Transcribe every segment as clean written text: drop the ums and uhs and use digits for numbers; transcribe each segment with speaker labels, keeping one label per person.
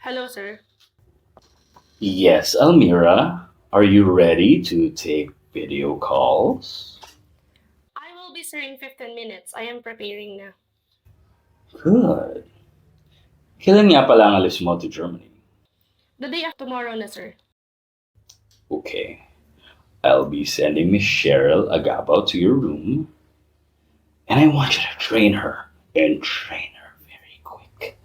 Speaker 1: Hello, sir.
Speaker 2: Yes, Almira. Are you ready to take video calls?
Speaker 1: I will be sir in 15 minutes. I am preparing na.
Speaker 2: Good. Kailan nga pala ang alis mo to Germany?
Speaker 1: The day after tomorrow na, sir.
Speaker 2: Okay. I'll be sending Miss Cheryl Agabao to your room. And I want you to train her. And train her very quick.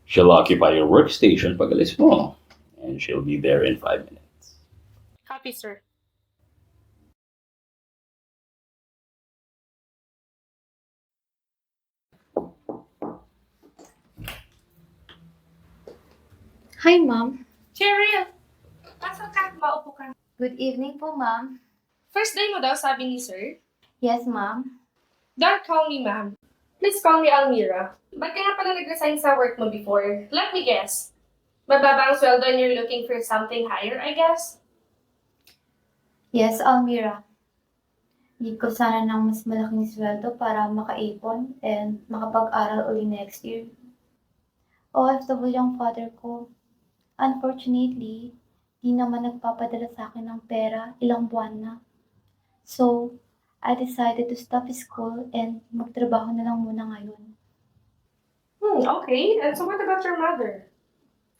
Speaker 2: She'll occupy your workstation pag alis mo. And she'll be there in 5 minutes.
Speaker 1: Copy, sir.
Speaker 3: Hi, Ma'am.
Speaker 1: Cheryl! Pasok ka. Maupo ka.
Speaker 3: Good evening po, Ma'am.
Speaker 1: First day mo daw, sabi ni sir.
Speaker 3: Yes, Ma'am.
Speaker 1: Don't call me ma'am. Please call me Almira. Ba't ka nga pala nag-resign sa work mo before? Let me guess. Mababa ang sweldo and you're looking for something higher, I guess?
Speaker 3: Yes, Almira. Need ko sana ng mas malaking sweldo para makaipon and makapag-aral uli next year. OFW ang father ko. Unfortunately, di naman nagpapadala sa akin ng pera ilang buwan na. So, I decided to stop school and magtrabaho na lang muna ngayon.
Speaker 1: Okay. And so what about your mother?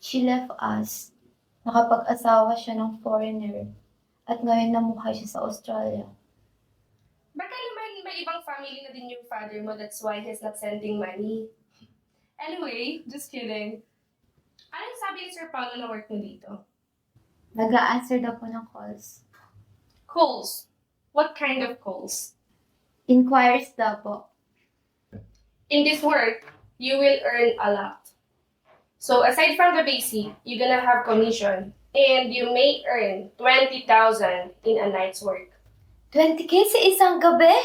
Speaker 3: She left us. Nakapag-asawa siya ng foreigner at ngayon namuhay siya sa Australia.
Speaker 1: Baka naman may ibang family na din yung father mo, that's why he's not sending money. Anyway, just kidding. Anong sabi ni Sir Paulo na work mo dito?
Speaker 3: Nag-a-answer daw po ng calls.
Speaker 1: Calls. What kind of calls?
Speaker 3: Inquiries daw po.
Speaker 1: In this work, you will earn a lot. So aside from the basic, you're gonna have commission. And you may earn 20,000 in a night's work.
Speaker 3: 20K sa isang gabi?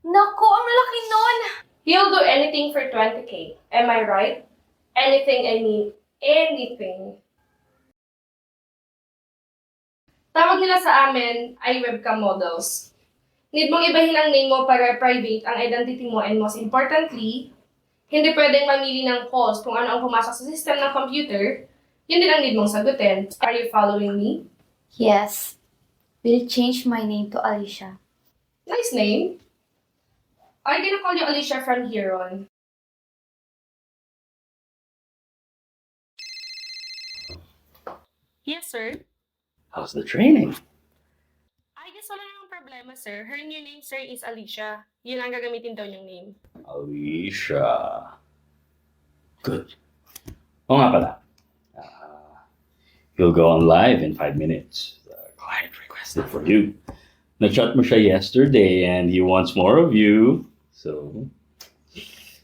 Speaker 3: Naku, ang laki nun!
Speaker 1: He'll do anything for 20K. Am I right? Anything, I mean anything. Tawag nila sa amin ay webcam models. Need mong ibahin ang name mo para private ang identity mo and most importantly, hindi pwedeng mamili ng calls kung ano ang pumasok sa system ng computer, yun din ang need mong sagutin. Are you following me?
Speaker 3: Yes. Will change my name to Alicia.
Speaker 1: Nice name. I'm gonna call you Alicia from here on. Yes, sir.
Speaker 2: How's the training?
Speaker 1: I guess wala namang problema, sir. Her new name, sir, is Alicia. Yun ang gagamitin daw niyang name.
Speaker 2: Alicia. Good. Oo nga pala. You'll go on live in 5 minutes. The client requested for you. Na-chat mo siya yesterday and he wants more of you. So,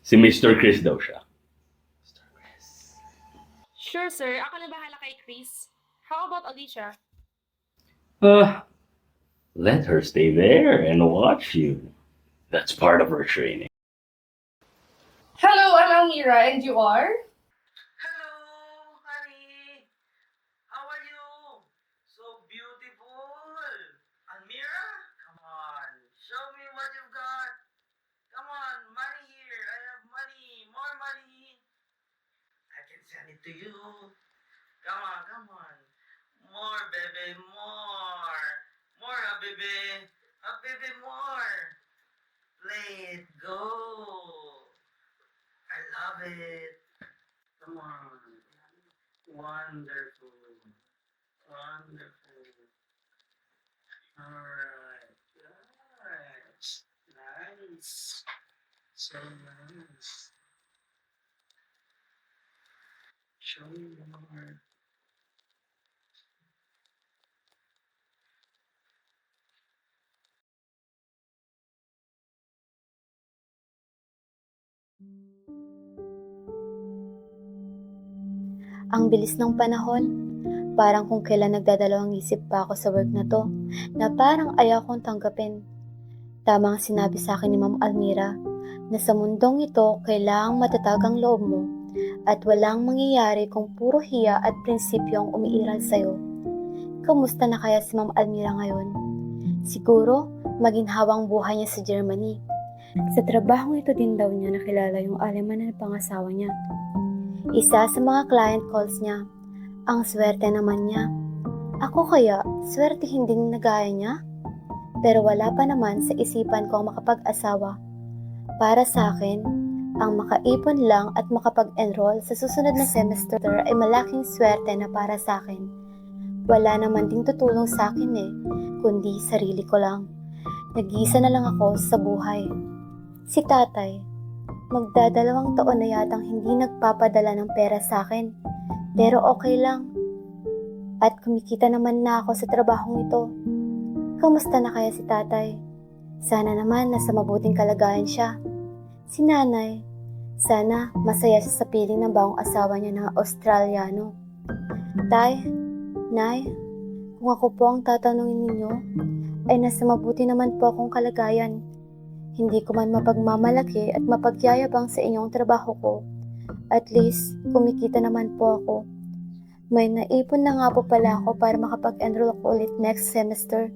Speaker 2: si Mr. Chris daw siya. Mr. Chris.
Speaker 1: Sure, sir. Ako na bahala kay Chris. How about Alicia?
Speaker 2: Let her stay there and watch you. That's part of her training.
Speaker 1: Hello, I'm Almira, and you are?
Speaker 4: Hello, honey. How are you? So beautiful. Almira, come on. Show me what you've got. Come on, money here. I have money. More money. I can send it to you. Come on, come on. More, baby, more. More, baby. Baby, more. Play it, go. I love it. Come on. Wonderful. Wonderful. Alright. Nice. Nice. So nice. Show me more.
Speaker 3: Ang bilis ng panahon. Parang kung kailan nagdadalawang isip pa ako sa work na to, na parang ayaw kong tanggapin. Tama ang sinabi sa akin ni Ma'am Almira, na sa mundong ito kailangang matatag ang loob mo at walang mangyayari kung puro hiya at prinsipyo ang umiiral sa'yo. Kamusta na kaya si Ma'am Almira ngayon? Siguro, maginhawang buhay niya sa Germany. Sa trabaho ito din daw niya nakilala yung Aleman na pangasawa niya. Isa sa mga client calls niya. Ang swerte naman niya. Ako kaya, swertihin din na gaya niya? Pero wala pa naman sa isipan ko ang makapag-asawa. Para sa akin, ang makaipon lang at makapag-enroll sa susunod na semester ay malaking swerte na para sa akin. Wala naman ding tutulong sa akin kundi sarili ko lang. Nag-iisa na lang ako sa buhay. Si tatay, magdadalawang taon na yatang hindi nagpapadala ng pera sa akin. Pero okay lang. At kumikita naman na ako sa trabahong ito. Kamusta na kaya si tatay? Sana naman nasa mabuting kalagayan siya. Si nanay, sana masaya siya sa piling ng bagong asawa niya na Australiano. Tay, nay, kung ako po ang tatanungin ninyo, ay nasa mabuti naman po akong kalagayan. Hindi ko man mapagmamalaki at mapagyayabang sa inyong trabaho ko. At least, kumikita naman po ako. May naipon na nga po pala ako para makapag-enroll ako ulit next semester.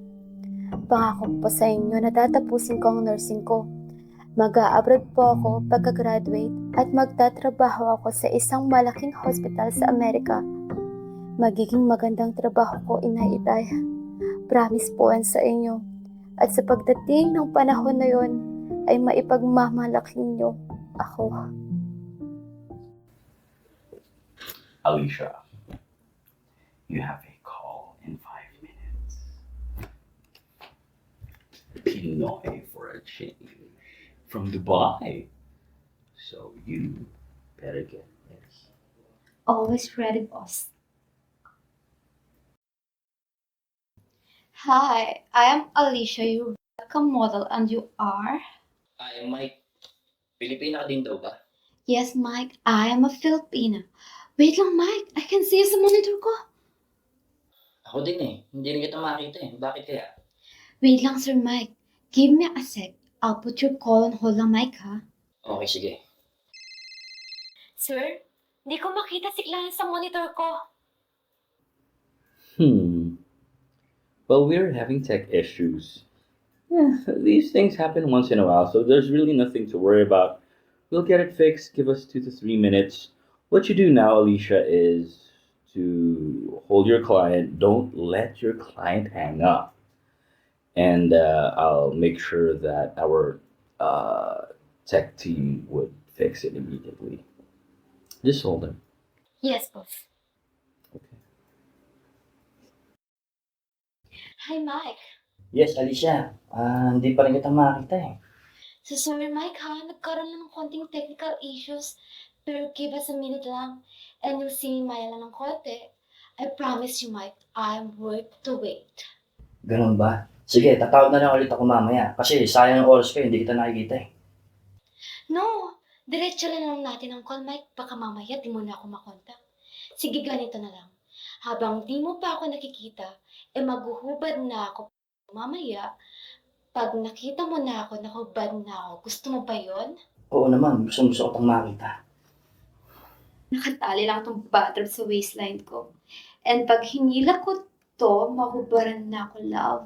Speaker 3: Pangako po sa inyo na tatapusin ko ang nursing ko. Mag-a-abroad po ako pagka-graduate at magtatrabaho ako sa isang malaking hospital sa Amerika. Magiging magandang trabaho ko, inay-itay. Promise po yan sa inyo. At sa pagdating ng panahon na yon, ay maipagmamalaking nyo ako.
Speaker 2: Alicia, you have a call in 5 minutes. Pinoy for a change from Dubai. So you better get this.
Speaker 3: Always ready, boss. Hi, I am Alicia, your welcome model, and you are?
Speaker 5: Ay, Mike, Pilipina ka din daw ba?
Speaker 3: Yes, Mike, I am a Filipina. Wait lang, Mike. I can see you sa monitor ko.
Speaker 5: Ako din hindi rin kita makita Bakit kaya?
Speaker 3: Wait lang, Sir Mike. Give me a sec. I'll put your call on hold lang, Mike, ha?
Speaker 5: Okay, sige.
Speaker 3: Sir, di ko makita si client sa monitor ko.
Speaker 2: Well, we're having tech issues. Yeah, these things happen once in a while, so there's really nothing to worry about. We'll get it fixed. Give us 2 to 3 minutes. What you do now, Alicia, is to hold your client. Don't let your client hang up. And I'll make sure that our tech team would fix it immediately. Just hold him.
Speaker 3: Yes, boss.
Speaker 2: Okay.
Speaker 3: Hi, Mike.
Speaker 5: Yes, Alicia. Hindi pa rin kita makita
Speaker 3: So sorry, Mike, ha? Nagkaroon lang ng konting technical issues. Pero give us a minute lang. And you'll see me maya lang ng konti. I promise you, Mike, I'm worth to wait.
Speaker 5: Ganun ba? Sige, tatawag na lang ulit ako mamaya. Kasi sayang ang oras ko, hindi kita nakikita
Speaker 3: No, diretso lang natin ang call, Mike. Baka mamaya di mo na ako makontak. Sige, ganito na lang. Habang di mo pa ako nakikita, maghuhubad na ako mamaya. Pag nakita mo na ako, nahubad na ako. Gusto mo ba yon?
Speaker 5: Oo naman, gusto ko pang makita.
Speaker 3: Nakatali lang itong battery sa waistline ko. And pag hinila ko to, mahubaran na ako, love.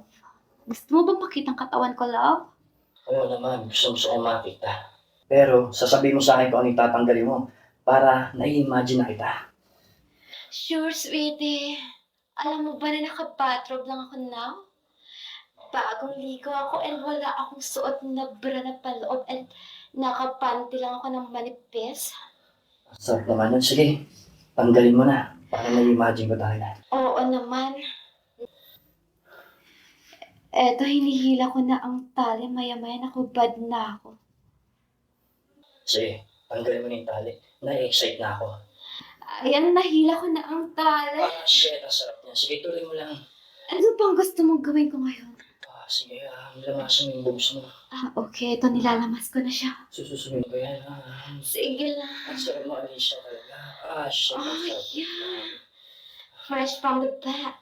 Speaker 3: Gusto mo ba makita ang katawan ko, love?
Speaker 5: Oo naman, gusto ko makita. Pero sasabihin mo sa akin kung ano yung tatanggalin mo para nai-imagine na kita.
Speaker 3: Sure, sweetie. Alam mo ba na naka-bathrobe lang ako now? Bagong ligo ako and wala akong suot na bra na paloob and nakapanty lang ako ng manipis.
Speaker 5: Sarap naman yun. Sige, tanggalin mo na para nai-imagine ko tayo.
Speaker 3: Oo naman. Eto, hinihila ko na ang tali. Maya-maya nakubad na ako.
Speaker 5: Sige, tanggalin mo na yung tali. Na-excite na ako.
Speaker 3: Ayan, nahila ko na ang tali.
Speaker 5: Shit, ang sarap niya. Sige, tuloy mo lang.
Speaker 3: Ano bang gusto mong gawin ko ngayon?
Speaker 5: Sige, lamasan mo yung boobs mo.
Speaker 3: Okay. Ito, nilalamas ko na siya.
Speaker 5: Sususunod ko yan.
Speaker 3: Sige lang.
Speaker 5: Ang sarap mo, Alicia talaga. Shit, ang
Speaker 3: Oh,
Speaker 5: sarap.
Speaker 3: yeah. Fresh from the bat.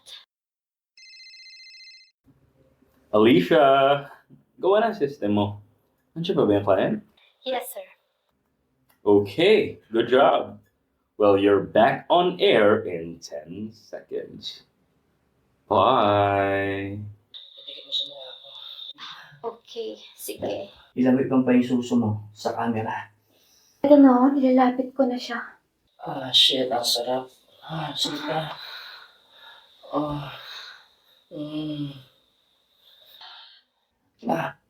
Speaker 2: Alicia, gawa ng system mo. Nandiyan ba yung client?
Speaker 3: Yes, sir.
Speaker 2: Okay, good job. Well, you're back on air in 10 seconds. Bye.
Speaker 5: Itigit mo sa mukha ko.
Speaker 3: Okay, sige.
Speaker 5: Ilamig kang pa yung suso mo sa camera.
Speaker 3: Ito na, nilalapit ko na siya.
Speaker 5: Shit, ang sarap. Sita. Ah, mm.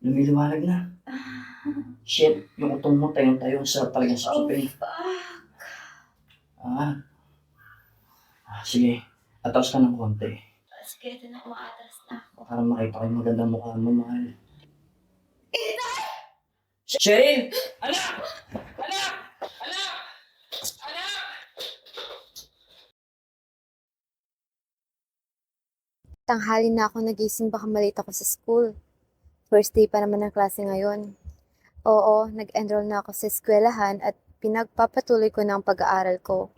Speaker 5: Lumiliwanag na. Shit, yung utong mo tayong-tayo. Ang sarap talagang sakupin. Sige. Ataos ka ng konti.
Speaker 3: Sige, ito na, umaatras na ako.
Speaker 5: Para makita ko yung magandang mukha mo, mahal. Cheryl!
Speaker 2: Anak! Anak! Anak! Anak!
Speaker 3: Tanghali na ako nagising, baka malate ako sa school. First day pa naman ng klase ngayon. Oo, nag-enroll na ako sa eskwelahan at pinagpapatuloy ko na ang pag-aaral ko.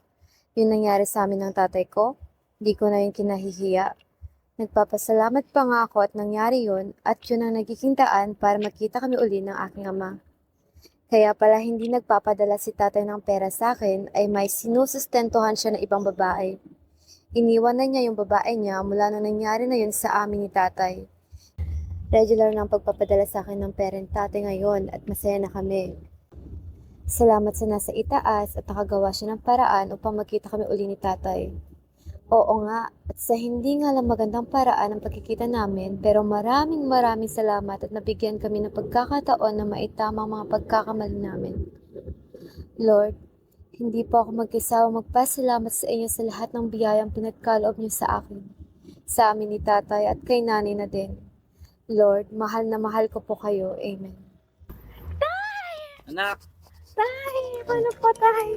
Speaker 3: Yun nangyari sa amin ng tatay ko, di ko na yung kinahihiya. Nagpapasalamat pa nga ako at nangyari yun at yun ang nagiging daan para makita kami uli ng aking ama. Kaya pala hindi nagpapadala si tatay ng pera sa akin ay may sinusustentuhan siya ng ibang babae. Iniwan na niya yung babae niya mula nung nangyari na yun sa amin ni tatay. Regular na ang pagpapadala sa akin ng pera ng tatay ngayon at masaya na kami. Salamat sa nasa itaas at nakagawa siya ng paraan upang magkita kami uli ni tatay. Oo nga, at sa hindi nga lang magandang paraan ang pagkikita namin, pero maraming salamat at nabigyan kami ng pagkakataon na maitama ang mga pagkakamali namin. Lord, hindi po ako mag-isawang magpasalamat sa inyo sa lahat ng biyayang pinagkaloob niyo sa akin, sa amin ni tatay at kay nanay na din. Lord, mahal na mahal ko po kayo. Amen.
Speaker 5: Anak,
Speaker 3: Tay, paano po tay?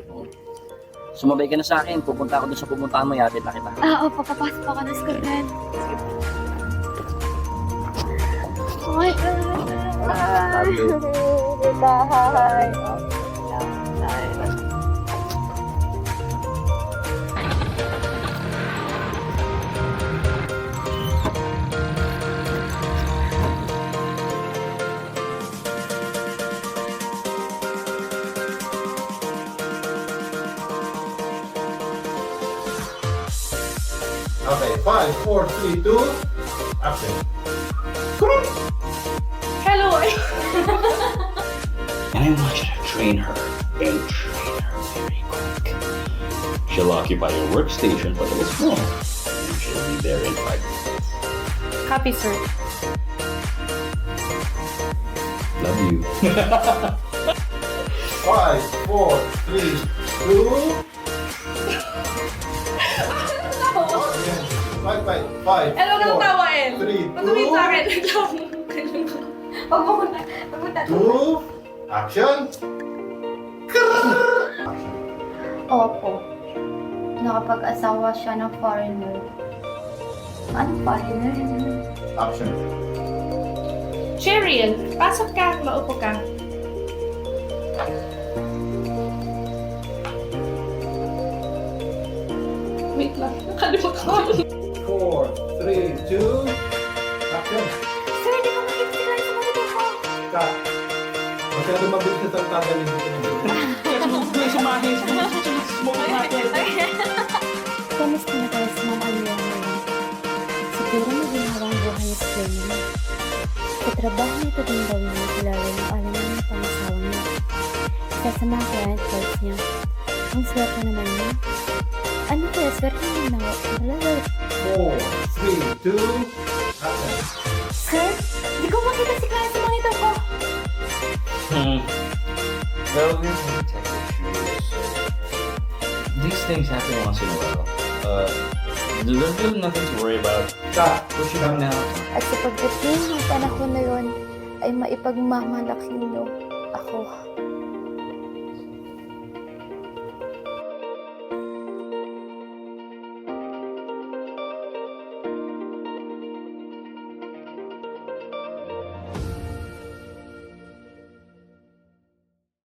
Speaker 5: sumabay ka na sa akin. Pupunta ako doon sa pupuntahan mo. Yatid na kita.
Speaker 3: Opo, papasok ako ng school rin. Oh my God! Tay!
Speaker 6: Okay, 5, 4, 3, 2, action.
Speaker 1: Hello!
Speaker 2: And I want you to train her and train her very quick. She'll occupy your workstation for a little while. And she'll be there in 5 minutes.
Speaker 1: Copy, sir.
Speaker 2: Love you.
Speaker 6: 5, 4, 3, 2. Five,
Speaker 1: Ano nang tawain?
Speaker 6: 3,
Speaker 1: Patuloy sa akin. Pagpunta.
Speaker 6: 2, action.
Speaker 3: Opo. Nakapag-asawa siya ng foreigner. Ano foreigner?
Speaker 6: Action.
Speaker 1: Cheryl, pasok ka. Maupo ka. Wait lang. Nakalimutan ko.
Speaker 6: 4, 3, 2, action.
Speaker 3: Sir, hindi ko makikita sa mga ko.
Speaker 6: Cut. Masyado mabilis na salita dahil hindi ko
Speaker 3: Kamusta na kayo sa mga aliyah ngayon? Siguro maginhawang buhay niya sa training. Sa trabaho nito din daw niya kilala yung alam niya ng pangasawa niya. Isa sa mga client calls niya. Ang swerte naman niya. Ano kaya swerte niya na wala?
Speaker 6: 4, 3, 2, action.
Speaker 3: Sir, hindi ko makita si Clara sa monitor ko.
Speaker 2: Well, we're in tech issues. These things happen once in a while. There's really nothing to worry about.
Speaker 6: Cut.
Speaker 2: Push it out now.
Speaker 3: At sa pagdating ng panahon na yon, ay maipagmamalaki niyo ako.